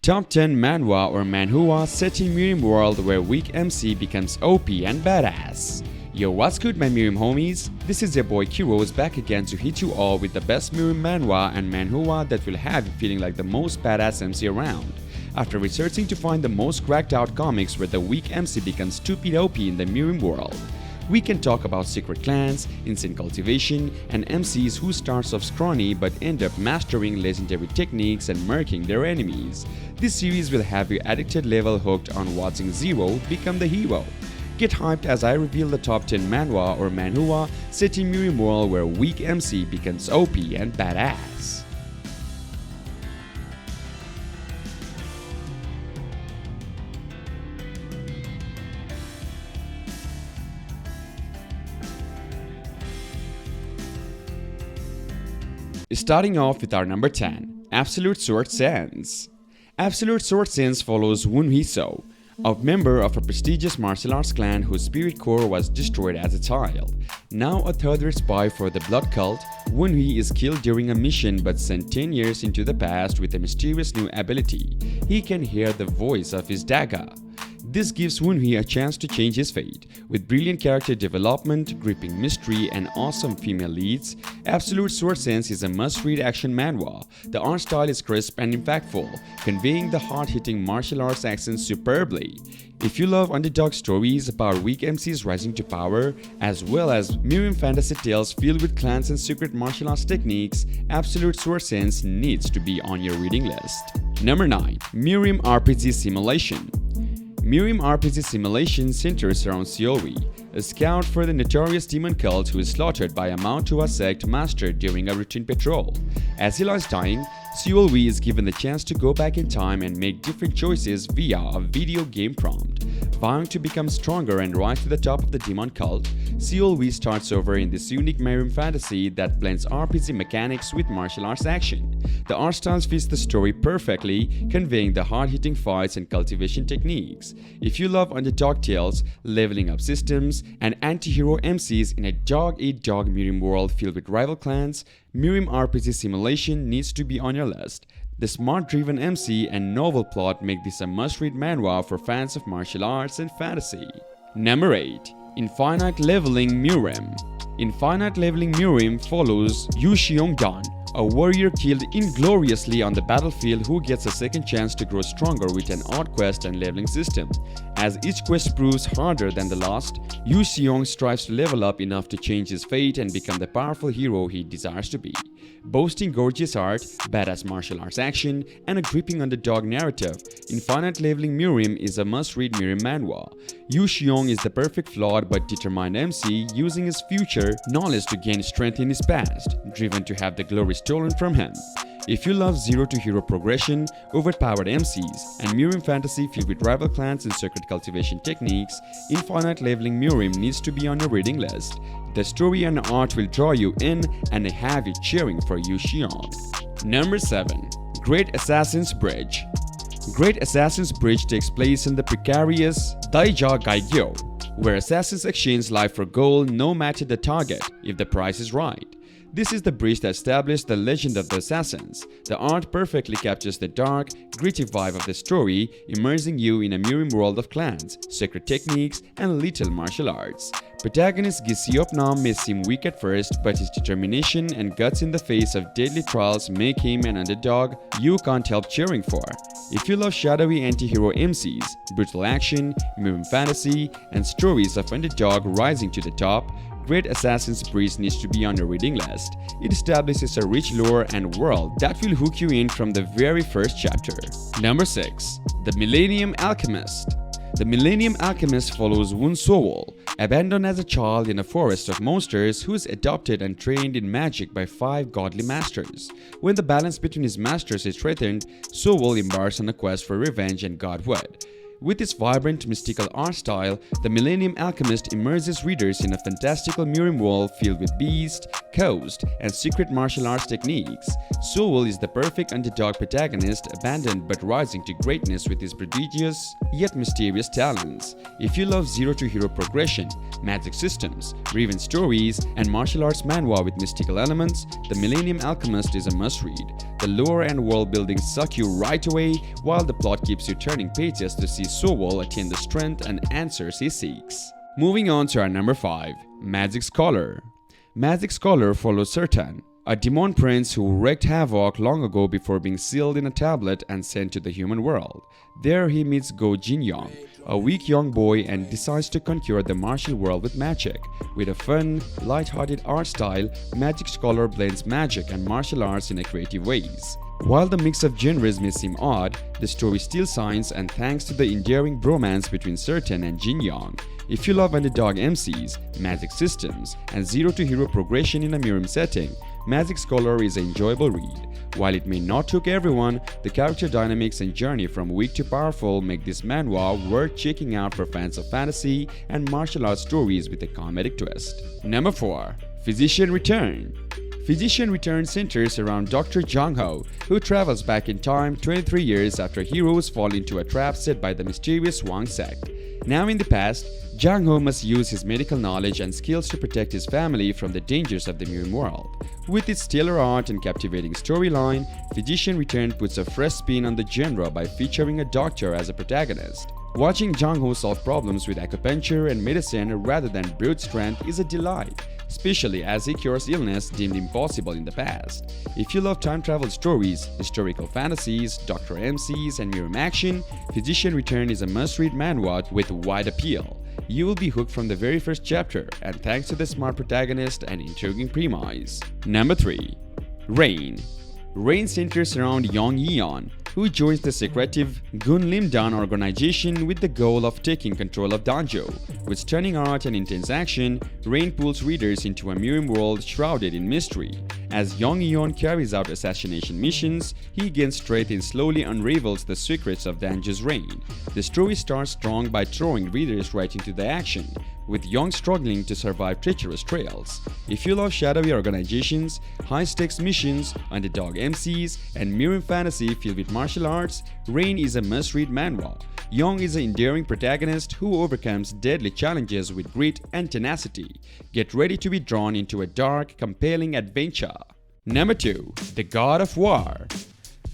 Top 10 Manhwa or Manhua set in Mirim world where weak MC becomes OP and badass. Yo, what's good my Mirim homies? This is your boy Kiros back again to hit you all with the best Mirim Manhwa and Manhua that will have you feeling like the most badass MC around. After researching to find the most cracked out comics where the weak MC becomes stupid OP in the Mirim world, we can talk about secret clans, insane cultivation, and MCs who starts off scrawny but end up mastering legendary techniques and murking their enemies. This series will have you addicted level hooked on watching Zero become the hero. Get hyped as I reveal the top 10 Manhwa or Manhua set in Mirim world where weak MC becomes OP and badass. Starting off with our number 10, Absolute Sword Sense. Absolute Sword Sense follows Wunhui So, a member of a prestigious martial arts clan whose spirit core was destroyed as a child. Now a third-rate spy for the blood cult, Wunhui is killed during a mission but sent 10 years into the past with a mysterious new ability. He can hear the voice of his dagger. This gives Wunhui a chance to change his fate. With brilliant character development, gripping mystery, and awesome female leads, Absolute Sword Sense is a must-read action manhwa. The art style is crisp and impactful, conveying the hard-hitting martial arts accent superbly. If you love underdog stories about weak MCs rising to power, as well as Miriam fantasy tales filled with clans and secret martial arts techniques, Absolute Sword Sense needs to be on your reading list. Number 9. Miriam RPG Simulation. Miriam RPG Simulation centers around Seolwi, a scout for the notorious demon cult who is slaughtered by a Manhua sect master during a routine patrol. As he lies dying, Seolwi is given the chance to go back in time and make different choices via a video game prompt. Vowing to become stronger and rise to the top of the demon cult, Seolwi starts over in this unique Miriam fantasy that blends RPG mechanics with martial arts action. The art style fits the story perfectly, conveying the hard-hitting fights and cultivation techniques. If you love underdog tales, leveling up systems, and anti-hero MCs in a dog-eat-dog Miriam world filled with rival clans, Miriam RPG Simulation needs to be on your list. The smart-driven MC and novel plot make this a must-read manhwa for fans of martial arts and fantasy. Number 8. Infinite Leveling Murim. Infinite Leveling Murim follows Yu Xiong-dan, a warrior killed ingloriously on the battlefield who gets a second chance to grow stronger with an odd quest and leveling system. As each quest proves harder than the last, Yu Xiong strives to level up enough to change his fate and become the powerful hero he desires to be. Boasting gorgeous art, badass martial arts action, and a gripping underdog narrative, Infinite Leveling Murim is a must-read Mirim manhwa. Yu Xiong is the perfect flawed but determined MC using his future knowledge to gain strength in his past, driven to have the glory stolen from him. If you love zero-to-hero progression, overpowered MCs, and Miriam fantasy filled with rival clans and secret cultivation techniques, Infinite Leveling Murim needs to be on your reading list. The story and art will draw you in and have you cheering for Yu Xiong. Number 7. Great Assassin's Bridge. Great Assassin's Bridge takes place in the precarious Daija Gaigyo, where assassins exchange life for gold no matter the target, if the price is right. This is the bridge that established the legend of the assassins. The art perfectly captures the dark, gritty vibe of the story, immersing you in a Mirim world of clans, secret techniques, and little martial arts. Protagonist Gisiopnam may seem weak at first, but his determination and guts in the face of deadly trials make him an underdog you can't help cheering for. If you love shadowy anti-hero MCs, brutal action, Mirim fantasy, and stories of underdog rising to the top, Great Assassin's Bridge needs to be on your reading list. It establishes a rich lore and world that will hook you in from the very first chapter. Number 6. The Millennium Alchemist. The Millennium Alchemist follows Wun Sowol, abandoned as a child in a forest of monsters who is adopted and trained in magic by 5 godly masters. When the balance between his masters is threatened, Sowol embarks on a quest for revenge and godhood. With its vibrant mystical art style, the Millennium Alchemist immerses readers in a fantastical Mirim world filled with beast, coast, and secret martial arts techniques. Sowol is the perfect underdog protagonist, abandoned but rising to greatness with his prodigious yet mysterious talents. If you love zero-to-hero progression, magic systems, driven stories, and martial arts manhwa with mystical elements, the Millennium Alchemist is a must-read. The lore and world building suck you right away, while the plot keeps you turning pages to see Sowell attain the strength and answers he seeks. Moving on to our number 5, Magic Scholar. Magic Scholar follows Sertan, a demon prince who wreaked havoc long ago before being sealed in a tablet and sent to the human world. There he meets Go Jin-young, a weak young boy, and decides to conquer the martial world with magic. With a fun, light-hearted art style, Magic Scholar blends magic and martial arts in creative ways. While the mix of genres may seem odd, the story still shines, and thanks to the endearing bromance between Sertan and Jin-young. If you love underdog MCs, magic systems, and zero-to-hero progression in a Murim setting, Magic Scholar is an enjoyable read. While it may not hook everyone, the character dynamics and journey from weak to powerful make this manhwa worth checking out for fans of fantasy and martial arts stories with a comedic twist. Number 4. Physician Return. Physician Return centers around Dr. Jang-ho, who travels back in time 23 years after heroes fall into a trap set by the mysterious Wang sect. Now in the past, Jang-ho must use his medical knowledge and skills to protect his family from the dangers of the Murim world. With its stellar art and captivating storyline, Physician Return puts a fresh spin on the genre by featuring a doctor as a protagonist. Watching Jang-ho solve problems with acupuncture and medicine rather than brute strength is a delight, especially as he cures illness deemed impossible in the past. If you love time travel stories, historical fantasies, Dr. MCs, and Murim action, Physician Return is a must-read manhwa with wide appeal. You will be hooked from the very first chapter, and thanks to the smart protagonist and intriguing premise. Number 3. Rain. Rain centers around Yong Yeon, who joins the secretive Gun Lim-dan organization with the goal of taking control of Danjo. With stunning art and intense action, Rain pulls readers into a Murim world shrouded in mystery. As Yong Yeon carries out assassination missions, he gains strength and slowly unravels the secrets of Danjo's reign. The story starts strong by throwing readers right into the action, with Young struggling to survive treacherous trails. If you love shadowy organizations, high-stakes missions, underdog MCs, and Murim fantasy filled with martial arts, Rain is a must-read manhwa. Young is an endearing protagonist who overcomes deadly challenges with grit and tenacity. Get ready to be drawn into a dark, compelling adventure. Number 2. The God of War.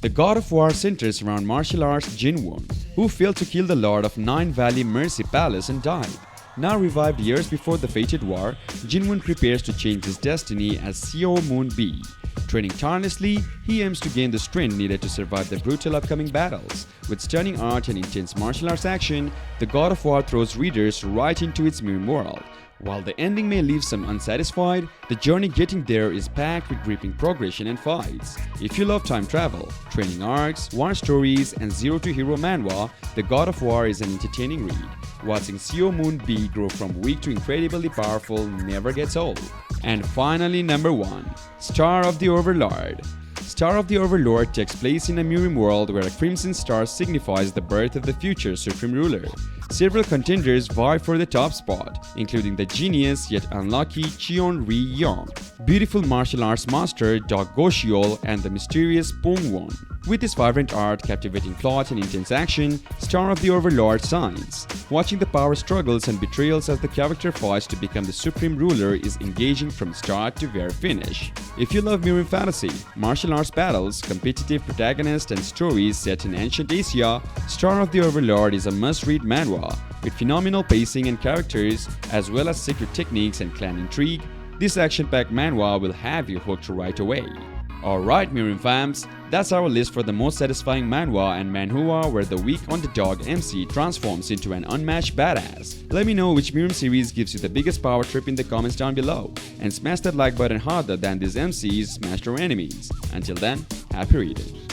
The God of War centers around martial arts Jin-won, who failed to kill the Lord of Nine Valley Mercy Palace and died. Now revived years before the fated war, Jin-won prepares to change his destiny as Seo Moon-bi. Training tirelessly, he aims to gain the strength needed to survive the brutal upcoming battles. With stunning art and intense martial arts action, the God of War throws readers right into its Murim world. While the ending may leave some unsatisfied, the journey getting there is packed with gripping progression and fights. If you love time travel, training arcs, war stories, and zero-to-hero manhwa, the God of War is an entertaining read. Watching Seo Moon-bi grow from weak to incredibly powerful never gets old. And finally, number 1. Star of the Overlord. Star of the Overlord takes place in a Murim world where a crimson star signifies the birth of the future supreme ruler. Several contenders vie for the top spot, including the genius yet unlucky Cheon Ri-young, beautiful martial arts master Dog Goshiol, and the mysterious Pong-won. With his vibrant art, captivating plot, and intense action, Star of the Overlord shines. Watching the power struggles and betrayals as the character fights to become the supreme ruler is engaging from start to very finish. If you love Murim fantasy, martial arts battles, competitive protagonists, and stories set in ancient Asia, Star of the Overlord is a must-read manhwa. With phenomenal pacing and characters, as well as secret techniques and clan intrigue, this action-packed manhwa will have you hooked right away. Alright Murim fams, that's our list for the most satisfying manhwa and manhua where the weak underdog MC transforms into an unmatched badass. Let me know which Murim series gives you the biggest power trip in the comments down below, and smash that like button harder than these MCs smashed our enemies. Until then, happy reading.